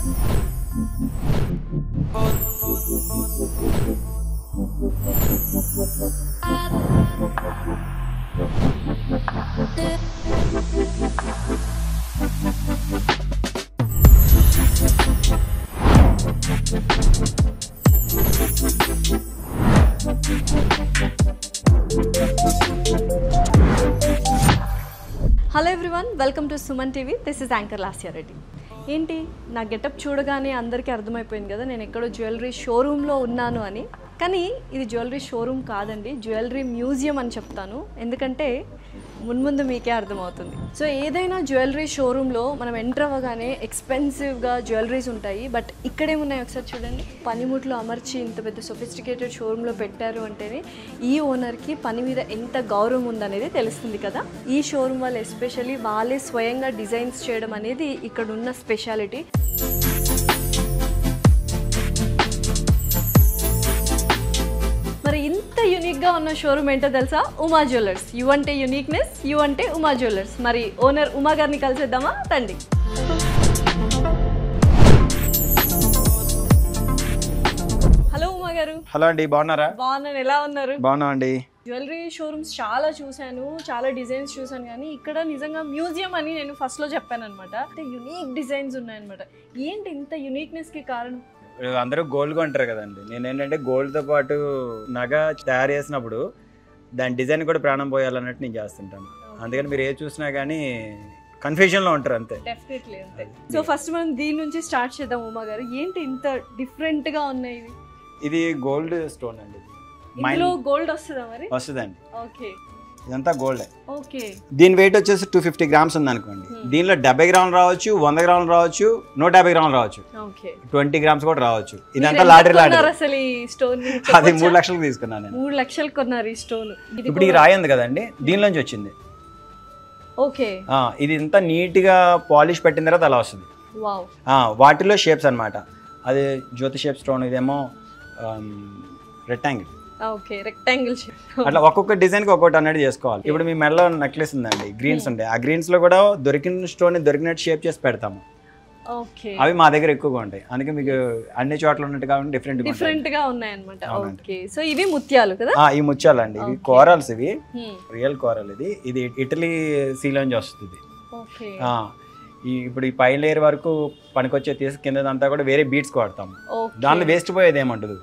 Hello everyone, welcome to Suman TV. This is Anchor Lasya Reddy. ఏంటి నా getup చూడగానే అందరికీ అర్థమైపోయింది కదా నేను ఎక్కడో జ్యువెలరీ షోరూంలో ఉన్నాను అని. కానీ ఇది జ్యువెలరీ షోరూమ్ కాదండి, జ్యువెలరీ మ్యూజియం అని చెప్తాను. ఎందుకంటే మున్ముందు మీకే అర్థమవుతుంది. సో ఏదైనా జ్యువెలరీ షోరూంలో మనం ఎంటర్ అవ్వగానే ఎక్స్పెన్సివ్గా జ్యువెలరీస్ ఉంటాయి. బట్ ఇక్కడేమున్నాయి ఒకసారి చూడండి. పనిముట్లు అమర్చి ఇంత పెద్ద సొఫిస్టికేటెడ్ షోరూంలో పెట్టారు అంటేనే ఈ ఓనర్కి పని మీద ఎంత గౌరవం ఉందనేది తెలుస్తుంది కదా. ఈ షోరూమ్ వాళ్ళు ఎస్పెషల్లీ వాళ్ళే స్వయంగా డిజైన్స్ చేయడం అనేది ఇక్కడ ఉన్న స్పెషాలిటీ. మరి ఇంత యూనిక్గా ఉన్న షోరూమ్ ఏంటో తెలుసా? ఉమా జ్యువెలర్స్. యు అంటే యూనిక్నెస్, యు అంటే ఉమా జ్యువెలర్స్. మరి ఓనర్ ఉమా గారిని కలిసేద్దామా? రండి. హలో ఉమా గారు. హలో అండి, బాగున్నారా? బాగున్నాను, ఎలా ఉన్నారు? బాగున్నా అండి. జ్యువెలరీ షోరూమ్స్ చాలా చూశాను, చాలా డిజైన్స్ చూశాను, కానీ ఇక్కడ నిజంగా మ్యూజియం అని నేను ఫస్ట్లో చెప్పాను అనమాట. అంటే యూనిక్ డిజైన్స్ ఉన్నాయన్నమాట. ఏంటి ఇంత యూనిక్నెస్కి కారణం? అందరూ గోల్డ్ కొంటారు కదండి. నేను ఏంటంటే గోల్డ్తో పాటు నగ తయారు చేసినప్పుడు దాని డిజైన్ కూడా ప్రాణం పోయాలన్నట్టు నేను చేస్తుంటాను. అందుకని మీరు ఏ చూసినా కానీ కన్ఫ్యూజన్లో ఉంటారు అంతే. డెఫినెట్లీ అంతే. సో ఫస్ట్ మనం దీని నుంచి స్టార్ట్ చేద్దాం. ఉమా గారు, ఏంటి ఇంత డిఫరెంట్గా ఉన్నాయి? ఇది గోల్డ్ స్టోన్ అండి. ఇందులో గోల్డ్ వస్తుందా? మరి వస్తుందండి. ఓకే, ఇదంతా గోల్డే. ఓకే. దీని వెయిట్ వచ్చేసి 250 గ్రామ్స్ ఉంది అనుకోండి. దీనిలో 70 గ్రాములు రావచ్చు, 100 గ్రాములు రావచ్చు, 150 గ్రాములు రావచ్చు, 20 గ్రామ్స్ కూడా రావచ్చు. ఇదంతా లాటరీ అసలు ఈ స్టోన్ అది 3 లక్షలకు తీసుకున్నాను నేను. 3 లక్షలు కొన్నారు ఈ స్టోన్. ఇప్పుడు ఈ రాయి ఉంది కదండి, దీనిలోంచి వచ్చింది. ఓకే. ఇది ఇంత నీట్ గా పాలిష్ పెట్టిన తర్వాత అలా వస్తుంది. వాటిలో షేప్స్ అన్నమాట. అది జ్యోతి షేప్ స్టోన్, ఇదేమో రెక్టాంగిల్. Okay, rectangle shape. అట్లా ఒక్కొక్క డిజైన్ కి ఒక్కొక్కటి అన్నట్టు చేసుకోవాలి. ఇప్పుడు మీ మెడలో నెక్లెస్ ఉందండి, గ్రీన్స్ ఉంటాయి. ఆ గ్రీన్స్ లో కూడా దొరికిన స్టోన్ దొరికినట్టు షేప్ చేసి పెడతాము. అవి మా దగ్గర ఎక్కువగా ఉంటాయి. అందుకే మీకు అన్ని చోట్ల ఉన్నట్టు కాబట్టి డిఫరెంట్ గా ఉన్నాయి అన్నమాట. ఓకే. సో ఇవి ముత్యాలు కదా? ఈ ముత్యాలు అండి, ఇవి కోరల్స్. ఇవి రియల్ కోరల్. ఇది ఇటలీ సీలోంచి వస్తుంది. ఇప్పుడు ఈ పై లేయర్ వరకు పనికొచ్చే తీసి కిందంతా కూడా వేరే బీట్స్ వాడతాము. దానిలో వేస్ట్ పోయేది ఏమంటదు.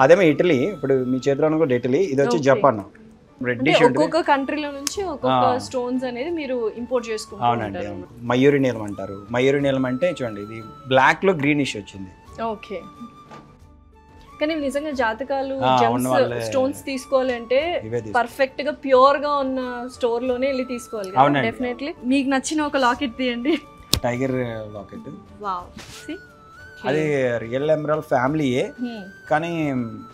అదేమో ఇటలీ. ఇప్పుడు మీ చేతిలో కూడా ఇటలీ, ఇది వచ్చి జపాన్. ఒక్కొక్క కంట్రీలో నుంచి ఒక్కొక్క స్టోన్స్ అనేది మీరు ఇంపోర్ట్ చేసుకుంటారు. అవునండి, అవును. మయూరి నీలం అంటారు. మయూరి నీలం అంటే చూడండి, ఇది బ్లాక్ లో గ్రీనిష్ వచ్చింది. ఓకే. కానీ నిజంగా జాతకాలు స్టోన్స్ తీసుకోవాలి అంటే పర్ఫెక్ట్ గా ప్యూర్ గా ఉన్న స్టోర్ లోనే వెళ్ళి తీసుకోవాలి. డెఫినెట్లీ. మీకు నచ్చిన ఒక లాకెట్ తీయండి. Tiger locket. వావ్. సీ, అది రియల్ ఎమరాల్డ్ ఫ్యామిలీయే, కానీ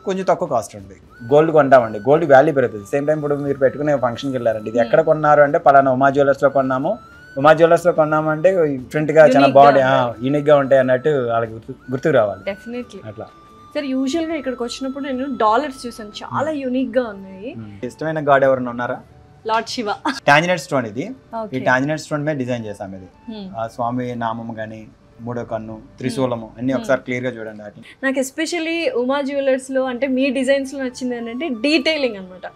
కొంచెం తక్కువ కాస్ట్ ఉంది. గోల్డ్ కొంటామండి, గోల్డ్ వాల్యూ పెరుగుతుంది. సేమ్ టైం ఇప్పుడు మీరు పెట్టుకునే ఫంక్షన్కి వెళ్ళారండి, ఇది ఎక్కడ కొన్నారు అంటే పలానా ఉమా జ్యువెలర్స్ లో కొన్నాము. ఉమా జ్యువెలర్స్ లో కొన్నాము అంటే డిఫరెంట్ గా చాలా బాడీ యూనిక్ గా ఉంటాయి అన్నట్టు వాళ్ళకి గుర్తుకు రావాలి. డెఫినెట్లీ. అట్లా సార్, యూజువల్ గా ఇక్కడికి వచ్చినప్పుడు నేను డాలర్స్ చూసాను, చాలా యూనిక్ గా ఉన్నాయి. ఇష్టమైన గాడ్ ఎవరైనా ఉన్నారా? లార్డ్ శివ. టాంజినైట్ స్టోన్. ఇది ఈ టాంజినైట్ స్టోన్ మీద డిజైన్ చేసాం. ఇది ఆ స్వామి నామం గానీ, మూడో కన్ను, త్రిశూలము అన్ని ఒకసారి క్లియర్ గా చూడండి. నాకు ఎస్పెషల్లీ ఉమా జ్యువెలర్స్ లో అంటే మీ డిజైన్స్ లో నచ్చింది ఏంటంటే డీటెయిలింగ్ అనమాట.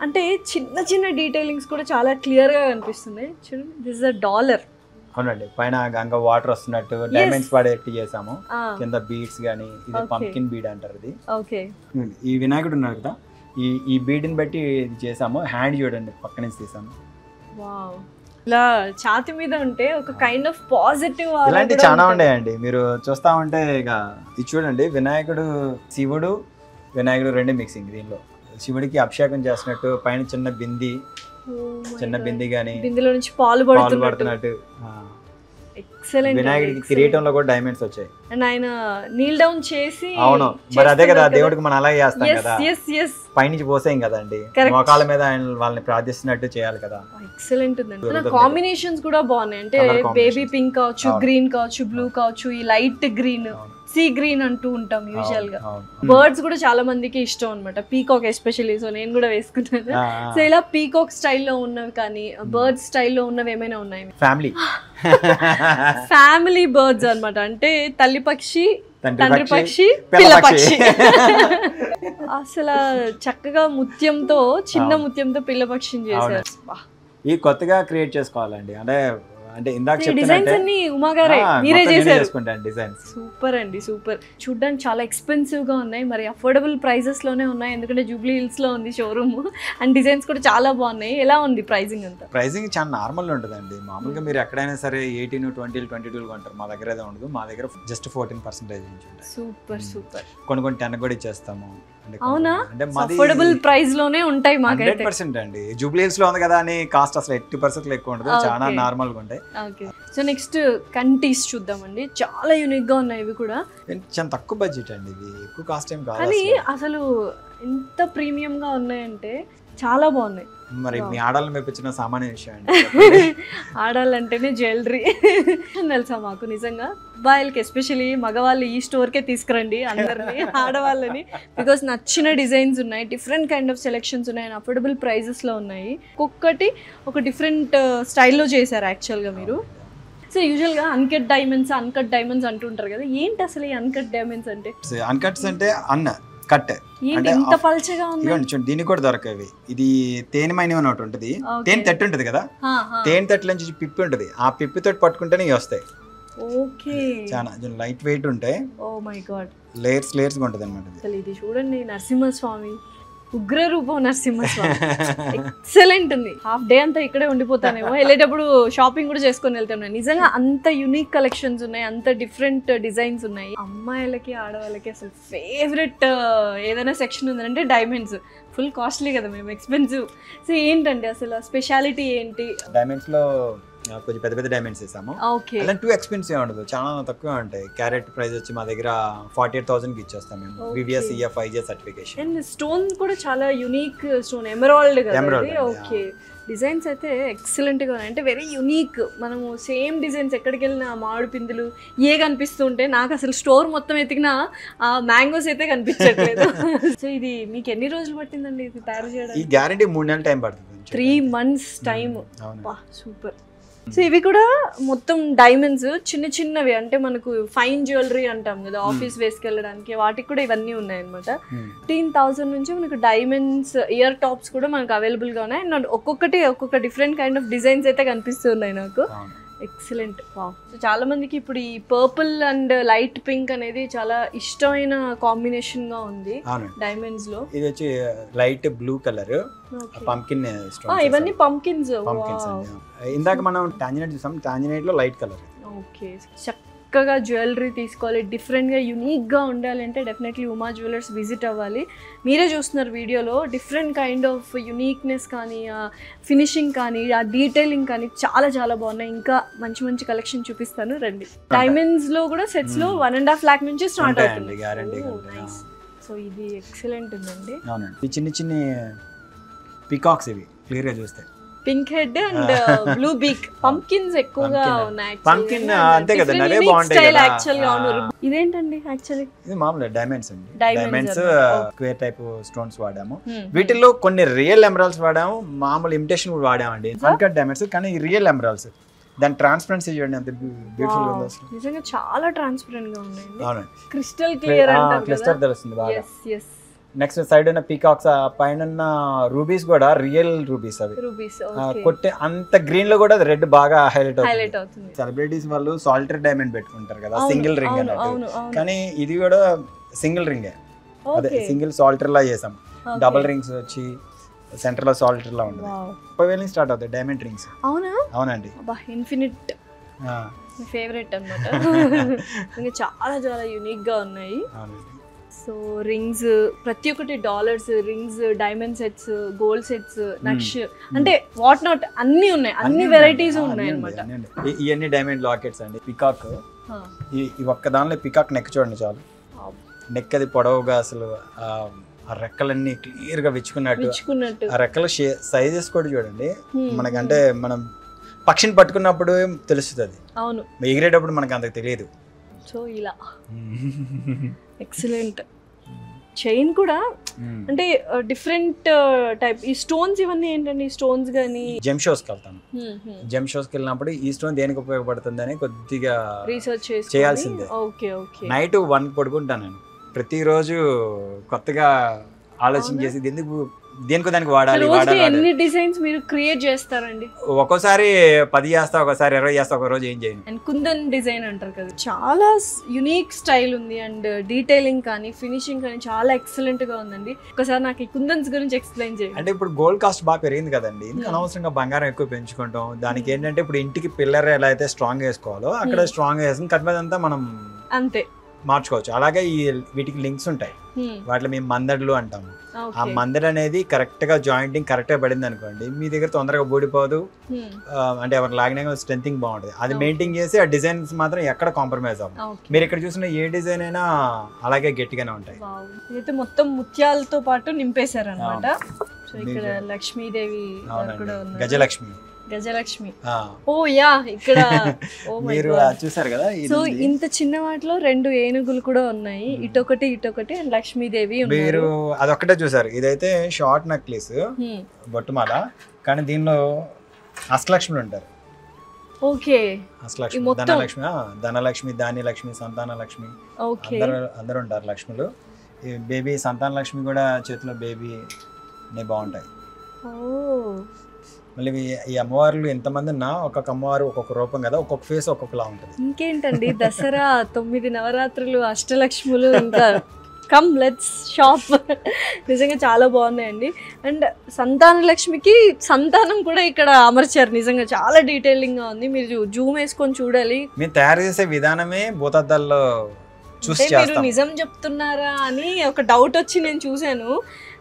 అంటే చిన్న చిన్న డీటెయిలింగ్స్ కూడా చాలా క్లియర్ గా కనిపిస్తుంది. చూడండి, దిస్ ఇస్ అ డాలర్. అవునండి, పైన గంగ వాటర్ వస్తున్నట్టు డైమండ్స్ పడేట్టు చేసాము. కింద బీడ్స్ గానీ, ఇది పంకిన్ బీడ్ అంటారు. ఇది ఓకే. ఈ వినాయకుడు ఉన్నారు కదా, ఈ బీడ్ ని బట్టి ఇది చేసాము. హ్యాండ్ చూడండి, పక్క నుంచి తీసాము. వావ్. ఇలా ఛాతి మీద ఉంటే ఒక కైండ్ ఆఫ్ పాజిటివ్. ఇలాంటి చాలా ఉన్నాయండి, మీరు చూస్తా ఉంటే. ఇక ఇది చూడండి, వినాయకుడు, శివుడు, వినాయకుడు రెండు మిక్సింగ్. దీనిలో శివుడికి అభిషేకం చేసినట్టు పైన చిన్న బింది, చిన్న బింది గానీ బిందిలో నుంచి పాలు పడుతున్నట్టు. ఎక్సలెంట్. వినాయకుడికి కిరీటంలో కూడా డైమండ్స్ వచ్చాయి. అండ్ ఆయన నీల్ డౌన్ చేసి. అవును, మరి అదే కదా దేవుడికి మనం అలాగే చేస్తాం కదా, పైనుంచి పోసేయం కదండి, మోకాళ్ళ మీద ఆయన వాళ్ళని ప్రార్థిస్తున్నట్టు చేయాలి కదా. ఎక్సలెంట్ ఉందండి. కాంబినేషన్స్ కూడా బాగున్నాయి. అంటే బేబీ పింక్ కావచ్చు, గ్రీన్ కావచ్చు, బ్లూ కావచ్చు, ఈ లైట్ గ్రీన్, సీ గ్రీన్ అంటూ ఉంటాం యూజువల్ గా. బర్డ్స్ కూడా చాలా మందికి ఇష్టం అనమాట, పీకాక్ ఎస్పెషల్లీ. సో నేను కూడా వేసుకున్నాను. సో ఇలా పీకాక్ స్టైల్లో ఉన్నవి కానీ బర్డ్స్ స్టైల్లో ఉన్నవి ఏమైనా ఉన్నాయి? ఫ్యామిలీ ఫ్యామిలీ బర్డ్స్ అన్నమాట. అంటే తల్లి పక్షి, తండ్రి తండ్రి పక్షి, పిల్ల పిల్ల పక్షి. పక్షి. అసలు చక్కగా ముత్యంతో, చిన్న ముత్యంతో పిల్ల పక్షిని చేశారు. ఈ కొత్తగా క్రియేట్ చేసుకోవాలండి. అంటే ఇందాక డిజైన్స్ చెప్తున్నట్టే అన్ని ఉమా గారే మీరే చేశారు. చేసుకుంటాను డిజైన్స్. సూపర్ అండి, సూపర్. చూడ్డానికి చాలా ఎక్స్పెన్సివ్ గా ఉన్నాయి, మరి అఫోర్డబుల్ ప్రైజెస్ లోనే ఉన్నాయి, ఎందుకంటే జూబ్లీ హిల్స్ లో ఉంది షోరూమ్. అండ్ డిజైన్స్ కూడా చాలా బాగున్నాయి. ఎలా ఉంది ప్రైజింగ్ అంతా? ప్రైసింగ్ చాలా నార్మల్ ఉంటుందండి. మామూలుగా మీరు ఎక్కడైనా సరే 18, 20, 22 కొంటారు. మా దగ్గర అయితే ఉండదు. మా దగ్గర జస్ట్ 14% నుంచి ఉంటాయి. Super super. కొన్ని 10 కూడా ఇచ్చేస్తాము. అవునా? అంటే మాది అఫోర్డబుల్ ప్రైస్ లోనే ఉంటాయి మాకైతే. 100% అండి. జూబ్లీ హిల్స్ లో ఉంది కదా అని కాస్ట్ అసలు 80% ఎక్కువ ఉండదు. చాలా నార్మల్ గా ఉంటాయి. ఓకే, సో నెక్స్ట్ కంటీస్ చూద్దామండి. చాలా యూనిక్ గా ఉన్నాయి ఇవి కూడా. చాలా తక్కువ బడ్జెట్ అండి. ఇది ఎక్కువ కాస్ట్ ఏం కాదు. కానీ అసలు ఎంత ప్రీమియం గా ఉన్నాయంటే చాలా బాగున్నాయి. మరి మీ ఆడాలను మెప్పించిన సామాన్య విషయం అండి. ఆడాలంటేనే జ్యువెలరీ తెలుసా మాకు నిజంగా. అబ్బాయిలకి ఎస్పెషలీ మగవాళ్ళు ఈ స్టోర్కే తీసుకురండి అందరినీ, ఆడవాళ్ళని. బికాస్ నచ్చిన డిజైన్స్ ఉన్నాయి, డిఫరెంట్ కైండ్ ఆఫ్ సెలెక్షన్స్ ఉన్నాయి, అండ్ అఫోర్డబుల్ ప్రైజెస్లో ఉన్నాయి. ఒక్కొక్కటి ఒక డిఫరెంట్ స్టైల్లో చేశారు యాక్చువల్గా మీరు. సో యూజువల్గా అన్కట్ డైమండ్స్ అంటుంటారు కదా, ఏంటి అసలు ఈ అన్కట్ డైమండ్స్ అంటే? అన్కట్స్ అంటే కట్ ఏంటి ఎంత పల్చగా ఉంది? చూడండి, దీనికి కూడా దొరకవి. ఇది తేనె మైనం అని ఒకటి ఉంటుంది. తేనె తట్టు ఉంటుంది కదా, తేనె తట్టుల నుంచి పిప్పి ఉంటుంది. ఆ పిప్పితో పట్టుకుంటేనే ఇవి వస్తాయి. ఓకే, చాలా లైట్ వెయిట్ ఉంటాయి. ఓ మై గాడ్, లేయర్స్ గా ఉంటుంది అనమాట. అసలు ఇది చూడండి, నరసింహస్వామి, ఉగ్ర రూపం నరసింహస్వామి. ఎక్సలెంట్ ఉంది. హాఫ్ డే అంతా ఇక్కడే ఉండిపోతానేమో, వెళ్ళేటప్పుడు షాపింగ్ కూడా చేసుకొని వెళ్తాను. నిజంగా అంత యూనిక్ కలెక్షన్స్ ఉన్నాయి, అంత డిఫరెంట్ డిజైన్స్ ఉన్నాయి. అమ్మాయిలకి ఆడవాళ్ళకి అసలు ఫేవరెట్ ఏదైనా సెక్షన్ ఉందంటే డైమండ్స్. ఫుల్ కాస్ట్లీ కదా, మేము ఎక్స్పెన్సివ్. సో ఏంటండి అసలు స్పెషాలిటీ ఏంటి? డైమండ్స్ లో కొంచెం పెద్ద డైమండ్స్ ఇస్తాము. అలా టూ ఎక్స్పెన్సివ్ ఉండదు, చాలా తక్కువ ఉంటాయి. క్యారెట్ ప్రైస్ వచ్చి మా దగ్గర 48,000 కి ఇచ్చేస్తాం మేము. VVS EF5J certification. And stone కూడా చాలా యూనిక్ స్టోన్, ఎమరాల్డ్ కదా. ఓకే, డిజైన్స్ అయితే ఎక్సలెంట్ గా ఉన్నాయి, అంటే వెరీ యూనిక్. మనము సేమ్ డిజైన్స్ ఎక్కడికి వెళ్ళినా మామిడి పిందులు ఏ కనిపిస్తుంటే, నాకు అసలు స్టోర్ మొత్తం ఎతికినా ఆ మ్యాంగోస్ అయితే కనిపించట్లేదు. సో ఇది మీకు ఎన్ని రోజులు పట్టిందండి ఇది తయారు చేయడానికి? ఈ గ్యారంటీ 3 నెలల టైం పడుతుంది. 3 months టైం. సూపర్. సో ఇవి కూడా మొత్తం డైమండ్స్, చిన్నవి, అంటే మనకు ఫైన్ జ్యువెలరీ అంటాం కదా, ఆఫీస్ వేసుకెళ్ళడానికి, వాటికి కూడా ఇవన్నీ ఉన్నాయి అనమాట. 15,000 నుంచి మనకు డైమండ్స్ ఇయర్ టాప్స్ కూడా మనకు అవైలబుల్ గా ఉన్నాయి. అండ్ ఒక్కొక్క డిఫరెంట్ కైండ్ ఆఫ్ డిజైన్స్ అయితే కనిపిస్తున్నాయి నాకు. ఎక్సలెంట్. వావ్. సో చాలా మందికి ఇప్పుడు ఈ పర్పుల్ అండ్ లైట్ పింక్ అనేది చాలా ఇష్టమైన కాంబినేషన్ గా ఉంది డైమండ్స్ లో. ఇది వచ్చి light blue colour, pumpkin stones. ఇవన్నీ పంకిన్స్. ఇందాక మనం టాంజినైట్ చూసాం, టాంజినైట్ లో లైట్ కలర్. ఓకే, చక్కగా జ్యువెలరీ తీసుకోవాలి, డిఫరెంట్గా యూనిక్గా ఉండాలంటే డెఫినెట్లీ ఉమా జ్యువెలర్స్ విజిట్ అవ్వాలి. మీరే చూస్తున్నారు వీడియోలో డిఫరెంట్ కైండ్ ఆఫ్ యూనిక్నెస్ కానీ, ఫినిషింగ్ కానీ, ఆ డీటెయిలింగ్ కానీ చాలా బాగున్నాయి. ఇంకా మంచి కలెక్షన్ చూపిస్తాను రండి. డైమండ్స్లో కూడా సెట్స్లో 1.5 lakh నుంచి స్టార్ట్ అవుతుంది. సో ఇది ఎక్సలెంట్ ఉందండి. చిన్న పీకాక్స్ ఇవి క్లియర్గా చూస్తే. Pink head and blue beak, పంకిన్స్ ఎక్కువగా ఉన్నాయి. పంకిన్ అంతే కదా, అవే బాగుంటాయి యాక్చువల్గా. ఇదేంటండి యాక్చువల్లీ? ఇది మామూలు డైమండ్స్ అండి. డైమండ్స్ స్క్వేర్ టైప్ స్టోన్స్ వాడాము. వీటిల్లో కొన్ని రియల్ ఎమరాల్డ్స్ వాడాము, మామూలు ఇమిటేషన్ కూడా వాడామండి. అన్కట్ డైమండ్స్ కానీ రియల్ ఎమరాల్డ్స్. దాని ట్రాన్స్పరెన్సీ చూడండి ఎంత బ్యూటిఫుల్ గా ఉంది. నిజంగా చాలా ట్రాన్స్పరెంట్ గా ఉన్నాయి. అవునండి, క్రిస్టల్ క్లియర్ అంటారు కదా, క్లిస్టర్ తెలుస్తుంది బాగా. నెక్స్ట్ సైడ్ ఉన్న పీకాక్స్, పైన రూబీస్ కూడా రియల్ రూబీస్. అవి కొట్టే అంత గ్రీన్ లో కూడా రెడ్ బాగా హైలైట్ అవుతుంది. సెలబ్రిటీస్ వాళ్ళు సాలిటరీ డైమండ్ పెట్టుకుంటారు కదా, సింగిల్ రింగ్ అన్నట్టు. కానీ ఇది కూడా సింగిల్ రింగే, అదే సింగిల్ సాలిటరీ లా చేసాం. డబుల్ రింగ్స్ వచ్చి సెంటర్ లో సాలిటరీ లా ఉంటుంది. 30,000 నుంచి స్టార్ట్ అవుతాయి డైమండ్ రింగ్స్. అవునండి, ఇన్ఫినిట్ ఫేవరెట్ అన్నమాట. ఇంకా చాలా యూనిక్ గా ఉన్నాయి. సో రింగ్స్ ప్రతి ఒక్కటి dollars, rings, diamond sets, gold sets, నక్ష, అంటే వాట్ నాట్ అన్ని ఉన్నాయి, అన్ని వెరైటీస్ ఉన్నాయి అన్నమాట. ఇవన్నీ డైమండ్ లాకెట్స్ అండి. పికాక్, ఈ ఒక్క దానిలో పికాక్ నెక్ చూడండి చాలు. నెక్ అది పొడవుగా అసలు ఆ రెక్కలన్నీ క్లియర్ గా విచ్చుకున్నట్టు. ఆ రెక్కల సైజెస్ కూడా చూడండి. మనకంటే మనం పక్షిని పట్టుకున్నప్పుడు తెలుస్తుంది, అవును, ఎగిరేటప్పుడు మనకు అంతకు తెలియదు. సో ఇలా ఎక్సలెంట్. చైన్ కూడా అంటే డిఫరెంట్ టైప్. ఈ స్టోన్స్ ఇవన్నీ ఏంటండి? ఈ స్టోన్స్ కానీ జెమ్ షోస్కి వెళ్తాను. జెమ్ షోస్కి వెళ్ళినప్పుడు ఈ స్టోన్ దేనికి ఉపయోగపడుతుంది అని కొద్దిగా రీసెర్చ్ చేయాల్సిందే. Okay okay. నైట్ 1 పడుకుంటాను నేను. ప్రతిరోజు కొత్తగా ఆలోచన చేసి దేనికి దానికి వాడాలి. ఎన్ని డిజైన్స్ మీరు క్రియేట్ చేస్తారండి? ఒక్కోసారి 10 చేస్తా, ఒకసారి 20 చేస్తా, ఒక రోజు ఏం చేయను. అండ్ కుందన్ డిజైన్ అంటారు కదా, చాలా యునిక్ స్టైల్ ఉంది. అండ్ డీటెయిలింగ్ కానీ ఫినిషింగ్ కానీ చాలా ఎక్సలెంట్ గా ఉందండి. ఒకసారి నాకు ఈ కుందన్స్ గురించి ఎక్స్ప్లెయిన్ చేయండి. అంటే ఇప్పుడు గోల్డ్ కాస్ట్ బాగా పెరిగింది కదండి, ఇంకా అనవసరంగా బంగారం ఎక్కువ పెంచుకుంటాం. దానికి ఏంటంటే ఇప్పుడు ఇంటికి పిల్లర్ ఎలా అయితే స్ట్రాంగ్ వేసుకోవాలో అక్కడ స్ట్రాంగ్ వేసుకుని కట్ మీద అంతా మనం అంతే మార్చుకోవచ్చు. అలాగే వీటికి లింక్స్ ఉంటాయి, వాటిలో మేము మందడులు అంటాము. ఆ మందడు అనేది కరెక్ట్ గా జాయింటింగ్ కరెక్ట్ గా పడింది అనుకోండి, మీ దగ్గర తొందరగా ఊడిపోదు. అంటే ఎవరు లాగినా స్ట్రెంథింగ్ బాగుంటుంది. అది మెయింటైన్ చేసి ఆ డిజైన్స్ మాత్రం ఎక్కడ కాంప్రమైజ్ అవ్వదు. మీరు ఇక్కడ చూసిన ఏ డిజైన్ అయినా అలాగే గట్టిగానే ఉంటాయి. అయితే మొత్తం ముత్యాలతో పాటు నింపేశారు అనమాట. సో ఇక్కడ లక్ష్మీదేవి కూడా ఉన్నారు, గజలక్ష్మి. గజలక్ష్మి. ఓ యా, ఇక్కడ మీరు చూసారు కదా. సో ఇంత చిన్న వాటిలో 2 ఏనుగులు కూడా ఉన్నాయి, ఇటొకటి ఇటొకటి. అండ్ లక్ష్మీదేవి మీరు అదొక్కటే చూసారు. ఇదైతే షార్ట్ నెక్లెస్ బొట్టుమాల, కానీ దీనిలో అష్టలక్ష్మిలు ఉంటారు. ఓకే. అష్టలక్ష్మి, ధనలక్ష్మి, ధనలక్ష్మి, ధాన్యలక్ష్మి, సంతాన లక్ష్మి, అందరూ ఉంటారు లక్ష్ములు. ఈ బేబీ సంతాన లక్ష్మి కూడా చేతిలో బేబీ బాగుంటాయి. మళ్ళీ ఈ అమ్మవార్లు ఎంతమంది ఉన్నా ఒక్కొక్క అమ్మవారు ఒక్కొక్క రూపం కదా, ఒక్కొక్క ఫేస్ ఒక్కొక్కలా ఉంటుంది. ఇంకేంటండి, దసరా 9 నవరాత్రులు అష్టలక్ష్ములు, ఇంకా కమ్ లెట్స్ షాప్. నిజంగా చాలా బాగున్నాయండి. అండ్ సంతాన లక్ష్మికి సంతానం కూడా ఇక్కడ అమర్చారు. నిజంగా చాలా డీటెయిలింగ్ గా ఉంది. మీరు జూమ్ వేసుకొని చూడాలి. మేము తయారు చేసే విధానమే భూతద్దాల్లో చూసి మీరు నిజం చెప్తున్నారా అని ఒక డౌట్ వచ్చి నేను చూసాను.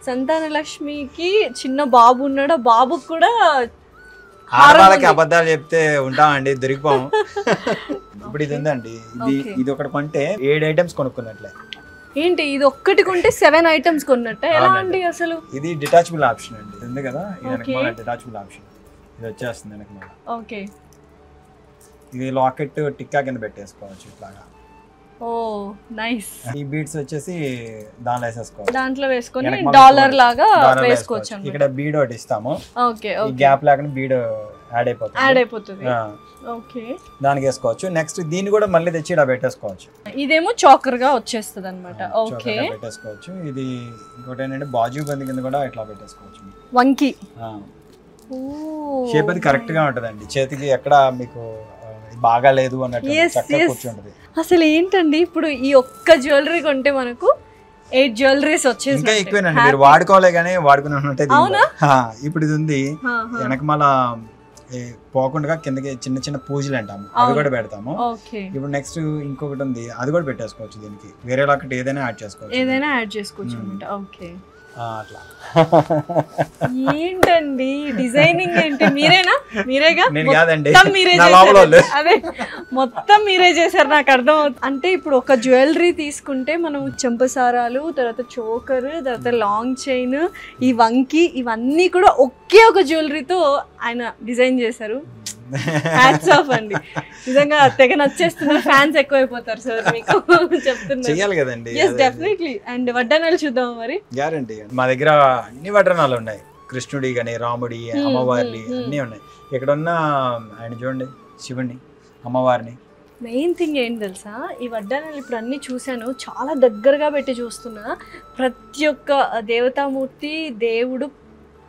సంతాన లక్ష్మికి చిన్న బాబు ఉన్నాడు, ఆ బాబుకి కూడా ఆడవాళ్ళకి అబద్ధాలు చెప్తే ఉంటామండి, దొరికిపోము. ఇప్పుడు ఇది ఉందండి, ఇది ఒకటి కొంటే 7 ఐటమ్స్ కొనుక్కున్నట్లే. ఏంటి ఇది ఒక్కటి కొంటే 7 ఐటమ్స్ కొన్నట్ట? ఎలా అండి అసలు? ఇది డిటాచబుల్ ఆప్షన్ అండి, ఉంది కదా డిటాచబుల్ ఆప్షన్. ఇది వచ్చేస్తుంది వెనకమాల. ఓకే. ఇది లాకెట్ టిక్కా కింద పెట్టేసుకోవచ్చు ఇట్లాగా. ఓ నైస్. ఈ బీడ్స్ వచ్చేసి దాంట్లో వేసేసుకోవచ్చు, దాంట్లో వేసుకొని డాలర్ లాగా వేసుకోవచ్చు. ఇక్కడ బీడ్ ఒకటి ఇస్తాము. ఓకే. ఈ గ్యాప్ లాగా బీడ్ యాడ్ అయిపోతుంది. ఓకే, దానికి వేసుకోవచ్చు. నెక్స్ట్ దీన్ని కూడా మళ్ళీ తెచ్చి ఇలా పెట్టేసుకోవచ్చు. ఇదేమో చాకర్ గా వచ్చేస్తుంది అనమాట. ఓకే, పెట్టేసుకోవచ్చు. ఇది ఇంకోటి ఏంటంటే బాజు బంది కింద కూడా ఇట్లా పెట్టేసుకోవచ్చు. వంకి షేప్ అది కరెక్ట్ గా ఉంటదండి, చేతికి ఎక్కడ మీకు బాగా లేదు అన్నట్టు చక్కగా కూర్చుంటది. అసలు ఏంటండి, ఇప్పుడు ఈ ఒక్క జ్యువెలరీ కొంటే మనకు 8 జ్యువెలరీస్ వచ్చేసి ఇంకా ఎక్కువేనండి. మీరు వాడుకోలే కానీ వాడుకునే. ఇప్పుడు ఇది ఉంది వెనకమాల పోకుండా కిందకి చిన్న చిన్న పూజలు అంటాము, అది కూడా పెడతాము. ఇప్పుడు నెక్స్ట్ ఇంకొకటి ఉంది, అది కూడా పెట్టేసుకోవచ్చు. దీనికి వేరే లాకెట్ ఏదైనా యాడ్ చేసుకోవచ్చు అనమాట. ఓకే, అట్లా. ఏంటండి డిజైనింగ్ ఏంటి? మీరేగా? నేను కాదండి, అదే మొత్తం మీరే చేశారు, నాకు అర్థం అవుతుంది. అంటే ఇప్పుడు ఒక జ్యువెలరీ తీసుకుంటే మనం చెంపసారాలు, తర్వాత చోకర్, తర్వాత లాంగ్ చైన్, ఈ వంకి, ఇవన్నీ కూడా ఒకే ఒక జ్యువెలరీతో ఆయన డిజైన్ చేశారు. హ్యాట్స్ ఆఫ్ అండి, నిజంగా తెగ నచ్చేస్తున్నారు. ఫ్యాన్స్ ఎక్కువైపోతారు సార్ మీకు చెప్తున్నారు. చెయ్యాలి కదండి. yes definitely. అండ్ వడ్డానాలు చూద్దాం మరి. గ్యారంటీ. మా దగ్గర అన్ని వడ్డానాలు ఉన్నాయి, కృష్ణుడి కానీ, రాముడి, అమ్మవారి అన్నీ ఉన్నాయి. ఇక్కడ ఉన్న ఆయన చూడండి, శివుడిని, అమ్మవారిని. మెయిన్ థింగ్ ఏంటి తెలుసా, ఈ వడ్డానాలు ఇప్పుడు అన్ని చూశాను, చాలా దగ్గరగా పెట్టి చూస్తున్నా. ప్రతి ఒక్క దేవతామూర్తి, దేవుడు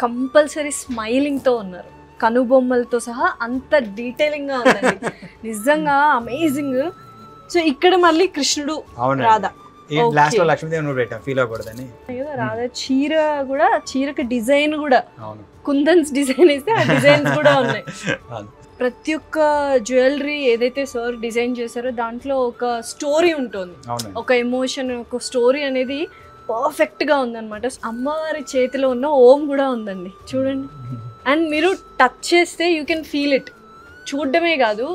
కంపల్సరీ స్మైలింగ్తో ఉన్నారు, కనుబొమ్మలతో సహా. అంత డీటెయిలింగ్ గా ఉందండి, నిజంగా అమేజింగ్. సో ఇక్కడ మళ్ళీ కృష్ణుడు, రాధా, లక్ష్మీదేవి పెట్టాం ఫీల్ అవ్వకూడదని. రాధా చీర కూడా, చీరకి డిజైన్ కూడా కుందన్స్ డిజైన్ ఇస్తే ఆ డిజైన్స్ కూడా ఉన్నాయి. ప్రతి ఒక్క జ్యువెలరీ ఏదైతే సార్ డిజైన్ చేశారో దాంట్లో ఒక స్టోరీ ఉంటుంది, ఒక ఎమోషన్, ఒక స్టోరీ అనేది పర్ఫెక్ట్ గా ఉందన్నమాట. అమ్మవారి చేతిలో ఉన్న ఓం కూడా ఉందండి చూడండి. అండ్ మీరు టచ్ చేస్తే యూ కెన్ ఫీల్ ఇట్, చూడడమే కాదు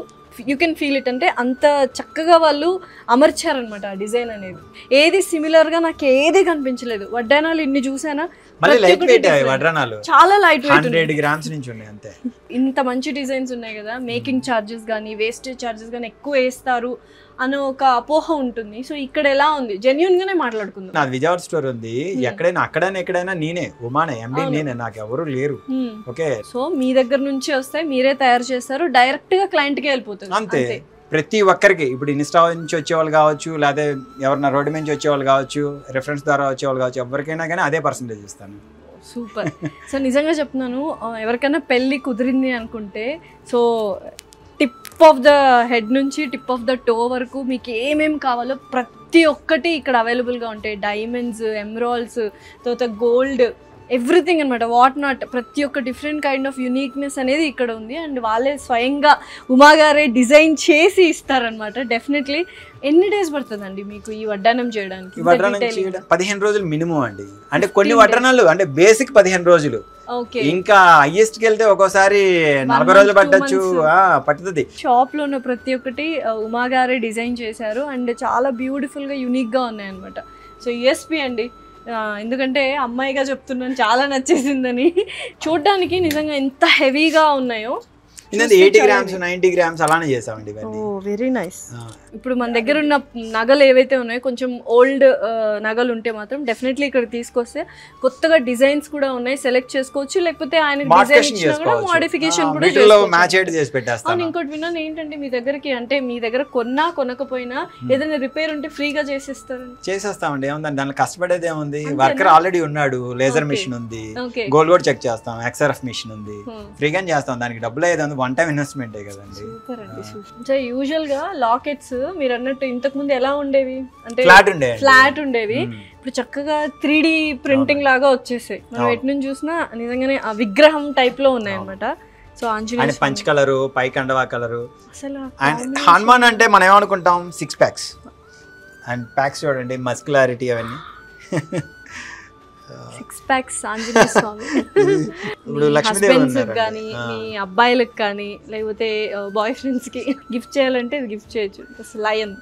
యూ కెన్ ఫీల్ ఇట్. అంటే అంత చక్కగా వాళ్ళు అమర్చారనమాట ఆ డిజైన్ అనేది. ఏది సిమిలర్ గా నాకు ఏది కనిపించలేదు. వడ్డానాలు ఇన్ని చూసానా, చాలా లైట్ వెయిట్, 100 grams నుంచి ఉన్నాయి అంతే. ఇంత మంచి డిజైన్స్ ఉన్నాయి కదా, మేకింగ్ ఛార్జెస్ కానీ, వేస్టేజ్ ఛార్జెస్ కానీ ఎక్కువ వేస్తారు అని ఒక అపోహ ఉంటుంది. సో ఇక్కడ ఎలా ఉంది, జెన్యున్ గానే మాట్లాడుకుందాం. నాది విజయవాడ స్టోర్ ఉంది, ఎక్కడైనా అక్కడైనా ఎక్కడైనా నేనే ఉమానే ఎండి నేనే, నాకు ఎవరు లేరు. ఓకే, సో మీ దగ్గర నుంచి వస్తాయి, మీరే తయారు చేస్తారు, డైరెక్ట్ గా క్లయింట్ కి వెళ్ళిపోతుంది. అంతే. ప్రతి ఒక్కరికి ఇప్పుడు ఇన్స్టా నుంచి వచ్చేవాళ్ళు కావచ్చు, లేదా ఎవరైనా రోడ్డు నుంచి వచ్చేవాళ్ళు కావచ్చు, రెఫరెన్స్ ద్వారా వచ్చేవాళ్ళు కావచ్చు, ఎవరికైనా కానీ అదే పర్సంటేజ్ ఇస్తాను. సూపర్. సో నిజంగా చెప్తున్నాను, ఎవరికైనా పెళ్ళి కుదిరింది అనుకుంటే, so tip of the head నుంచి టిప్ ఆఫ్ ద టో వరకు మీకు ఏమేమి కావాలో ప్రతి ఒక్కటి ఇక్కడ అవైలబుల్గా ఉంటాయి. డైమండ్స్, ఎమరాల్డ్స్, తర్వాత గోల్డ్, ఎవ్రీథింగ్ అనమాట. వాట్ నాట్, ప్రతి ఒక్క డిఫరెంట్ కైండ్ ఆఫ్ యునిక్నెస్ అనేది ఇక్కడ ఉంది. అండ్ వాళ్ళే స్వయంగా ఉమా గారే డిజైన్ చేసి ఇస్తారనమాట. డెఫినెట్లీ. ఎన్ని డేస్ పడుతుందండి మీకు ఈ వడ్డానం చేయడానికి? 15 రోజులు మినిమం అండి. అంటే కొన్ని వడ్డానాలు అంటే బేసిక్ 15 రోజులు, ఇంకా హైయెస్ట్ కి వెళ్తే ఒక్కోసారి 40 రోజులు పట్టచ్చు, పట్టుతుంది. షాప్ లో ఉన్న ప్రతి ఒక్కటి ఉమా గారే డిజైన్ చేశారు అండ్ చాలా బ్యూటిఫుల్ గా యూనిక్ గా ఉన్నాయి అనమాట. సో యూఎస్పీ అండి, ఎందుకంటే అమ్మాయిగా చెప్తున్నాను, చాలా నచ్చేసిందని. చూడ్డానికి నిజంగా ఎంత హెవీగా ఉన్నాయో. 80 grams 90 grams అలానే చేసామండి. Very nice. ఇప్పుడు మన దగ్గర ఉన్న నగలు ఏవైతే ఉన్నాయో కొంచెం ఓల్డ్ నగలు ఉంటే మాత్రం డెఫినెట్లీ ఇక్కడ తీసుకొస్తే కొత్తగా డిజైన్స్ కూడా ఉన్నాయి, సెలెక్ట్ చేసుకోవచ్చు. లేకపోతే ఆయన మోడిఫికేషన్ కూడా చేసుకోవచ్చు. ఇంకోటి విన్నాను ఏంటంటే, మీ దగ్గరకి అంటే మీ దగ్గర కొన్నా కొనకపోయినా ఏదైనా రిపేర్ ఉంటే ఫ్రీగా చేసేస్తామండి. ఏముందండి దాంట్లో కష్టపడేది ఏముంది, వర్కర్ ఆల్రెడీ ఉన్నాడు, లేజర్ మిషన్ ఉంది, గోల్డ్ కూడా చెక్ చేస్తాం, ఎక్స్ఆర్ఎఫ్ మిషన్ ఉంది, ఫ్రీగా చేస్తాం. దానికి డబ్బులు అయ్యేది వన్ టైం ఇన్వెస్ట్మెంట్ కదండి. సూపర్ అండి, సూపర్. యూజువల్ గా లాకెట్స్ మీరు అన్నట్టు ఇంతకు ముందు ఎలా ఉండేవి అంటే ఫ్లాట్ ఉండేవి, ఇప్పుడు చక్కగా 3D ప్రింటింగ్ లాగా వచ్చేసాయి. మనం ఎటు నుంచి చూసినా నిజంగానే ఆ విగ్రహం టైప్ లో ఉన్నాయి అన్నమాట. సో ఆంజనేయ పంచ్ కలరు, పై కండవా కలరు. అసలు హనుమాన్ అంటే మనం ఏమనుకుంటాం 6 packs, అండ్ ప్యాక్స్ చూడండి, మస్కులారిటీ అవన్నీ. 6 packs ఆంజనేయ స్వామి. ఇప్పుడు హస్బెండ్స్ కానీ, మీ అబ్బాయిలకు కానీ, లేకపోతే బాయ్ ఫ్రెండ్స్ కి గిఫ్ట్ చేయాలంటే గిఫ్ట్ చేయొచ్చు. లయన్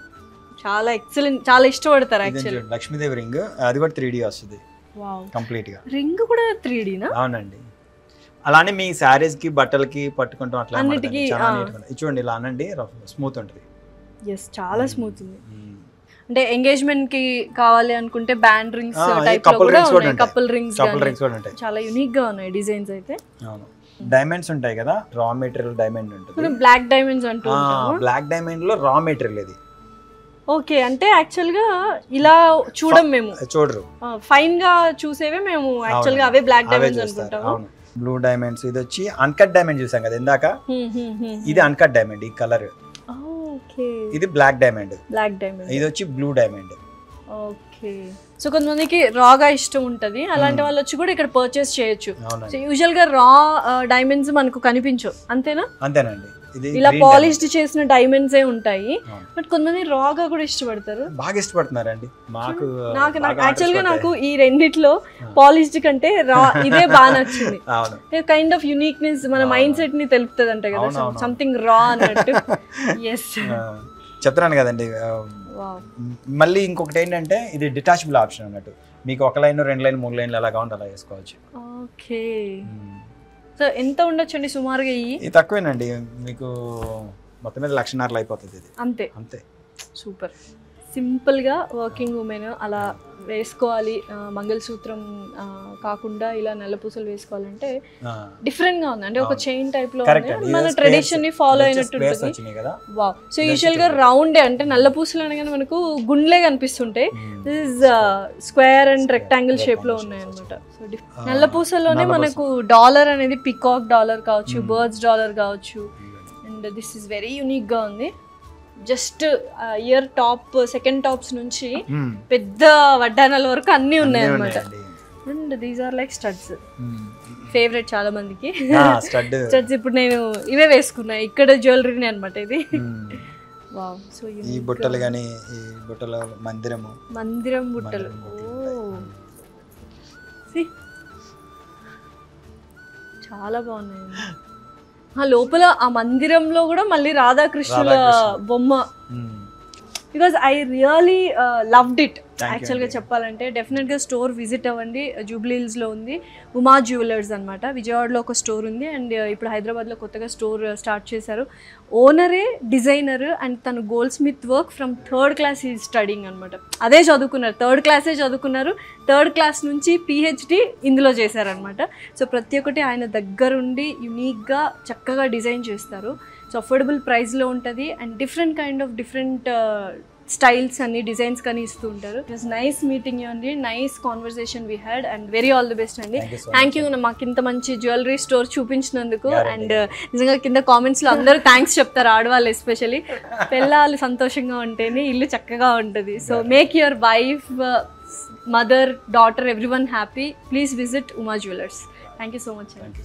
చాలా ఎక్సలెంట్, చాలా ఇష్టపడతారు యాక్చువల్లీ. లక్ష్మీదేవి రింగ్, అది కూడా 3D వస్తుంది కంప్లీట్ గా. రింగ్ కూడా 3D నా? అవునండి. అలానే మీ సారీస్ కి, బట్టలకి పట్టుకుంటాం అట్లా అన్నిటికీ. చూడండి ఇలా అనండి, స్మూత్ ఉంటుంది. ఎస్, చాలా స్మూత్ ఉంది. అంటే ఎంగేజ్మెంట్ కి కావాలి అనుకుంటే బ్యాండ్ రింగ్స్ టైప్ లో కూడా ఉన్నాయి, కపుల్ రింగ్స్ కూడా ఉంటాయి. చాలా యూనిక్ గా ఉన్నాయి డిజైన్స్ అయితే. అవును, డైమండ్స్ ఉంటాయి కదా, రా మెటీరియల్ డైమండ్ ఉంటుంది. బ్లాక్ డైమండ్స్ అంటూ ఉంటాము. బ్లాక్ డైమండ్ లో రా మెటీరియల్ ఇది. ఓకే, అంటే యాక్చువల్ గా ఇలా చూడం, మేము చూడరు, ఫైన్ గా చూసేవే మేము యాక్చువల్ గా అవే బ్లాక్ డైమండ్స్ అనుకుంటాము. బ్లూ డైమండ్స్, ఇది వచ్చి అన్కట్ డైమండ్ చూసాం కదా ఇందాక, ఇది అన్కట్ డైమండ్, ఈ కలర్. ఇది బ్లాక్ డైమండ్, ఇది వచ్చి బ్లూ డైమండ్. ఓకే, సో కొంతమందికి రాగా ఇష్టం ఉంటది, అలాంటి వాళ్ళు వచ్చి కూడా ఇక్కడ పర్చేస్ చేయొచ్చు. సో యూజువల్ గా రా డైమండ్స్ మనకు కనిపించవు, అంతేనా? అంతేనండి. ఇలా పాలిష్డ్ చేసిన డైమండ్స్ ఏ ఉంటాయి, బట్ కొంతమంది రాగా కూడా ఇష్టపడతారు. బాగా ఇష్టపడుతున్నారండి. నాకు యాక్చువల్ గా నాకు ఈ రెండిట్లో పాలిష్డ్ కంటే రా ఇదే బాగా నచ్చింది. కైండ్ ఆఫ్ యూనిక్నెస్, మన మైండ్ సెట్ ని తెలుపుతుంది అంట కదా, సంథింగ్ రా అన్నట్టు. ఎస్, చెప్తున్నాను కదండి. మళ్ళీ ఇంకొకటి ఏంటంటే, ఇది డిటాచబుల్ ఆప్షన్ అన్నట్టు, మీకు 1 లైన్ 2 లైన్ 3 లైన్లు ఎలా కావాలంటే అలా వేసుకోవచ్చు. ఓకే, సో ఎంత ఉండొచ్చు అండి సుమారుగా? ఇది తక్కువేనండి, మీకు మొత్తం మీద 1,50,000 అయిపోతుంది ఇది. అంతే అంతే. సూపర్. సింపుల్గా వర్కింగ్ ఉమెన్ అలా వేసుకోవాలి, మంగళసూత్రం కాకుండా ఇలా నల్లపూసలు వేసుకోవాలంటే డిఫరెంట్గా ఉంది. అంటే ఒక చైన్ టైప్లో మన ట్రెడిషన్ని ఫాలో అయినట్టు ఉంటుంది. వావ్. సో యూజువల్గా రౌండే, అంటే నల్లపూసలు అనగానే మనకు గుండ్లే కనిపిస్తుంటాయి, this is square and rectangle షేప్లో ఉన్నాయి అనమాట. సో నల్లపూసల్లోనే మనకు డాలర్ అనేది పికాక్ డాలర్ కావచ్చు, బర్డ్స్ డాలర్ కావచ్చు, అండ్ దిస్ ఇస్ వెరీ యూనిక్గా ఉంది. Just ear tops, second tops నుంచి పెద్ద వడ్డానాల వరకు అన్నీ ఉన్నాయి అన్నమాట. And these are like studs, favourite చాలా మందికి స్టడ్స్. ఇప్పుడు నేను ఇవే వేసుకున్నా, ఇక్కడ జ్యువెలరీని అనమాట ఇది. వావ్. సో ఈ బుట్టలు గాని, ఈ బుట్టల మందిరం బుట్టలు చాలా బాగున్నాయి. లోపల ఆ మందిరంలో కూడా మళ్ళీ రాధాకృష్ణుల బొమ్మ. Because I really loved it. Thank you యాక్చువల్గా అండి. చెప్పాలంటే డెఫినెట్గా స్టోర్ విజిట్ అవ్వండి. జూబ్లీ హిల్స్లో ఉంది, ఉమా జ్యువెలర్స్ అనమాట. విజయవాడలో ఒక స్టోర్ ఉంది అండ్ ఇప్పుడు హైదరాబాద్లో కొత్తగా స్టోర్ స్టార్ట్ చేశారు. ఓనరే డిజైనర్ అండ్ తను gold Smith work from 3rd class ఈ స్టడింగ్ అనమాట. అదే చదువుకున్నారు, 3rd క్లాసే చదువుకున్నారు. 3rd క్లాస్ నుంచి PhD ఇందులో చేశారనమాట. సో ప్రతి ఒక్కటి ఆయన దగ్గరుండి యునీక్గా చక్కగా డిజైన్ చేస్తారు. సో అఫోర్డబుల్ ప్రైస్లో ఉంటుంది అండ్ డిఫరెంట్ స్టైల్స్ అన్ని డిజైన్స్ కానీ ఇస్తూ ఉంటారు. It was nice meeting you అండి, nice conversation we had and very all the best అండి. థ్యాంక్ యూ మాకు ఇంత మంచి జ్యువెలరీ స్టోర్ చూపించినందుకు. అండ్ నిజంగా కింద కామెంట్స్లో అందరూ థ్యాంక్స్ చెప్తారు, ఆడవాళ్ళు ఎస్పెషలీ. పిల్లలు సంతోషంగా ఉంటేనే ఇల్లు చక్కగా ఉంటుంది. So make your wife, mother, daughter, everyone happy. Please visit Uma jewellers. Thank you so much అండి.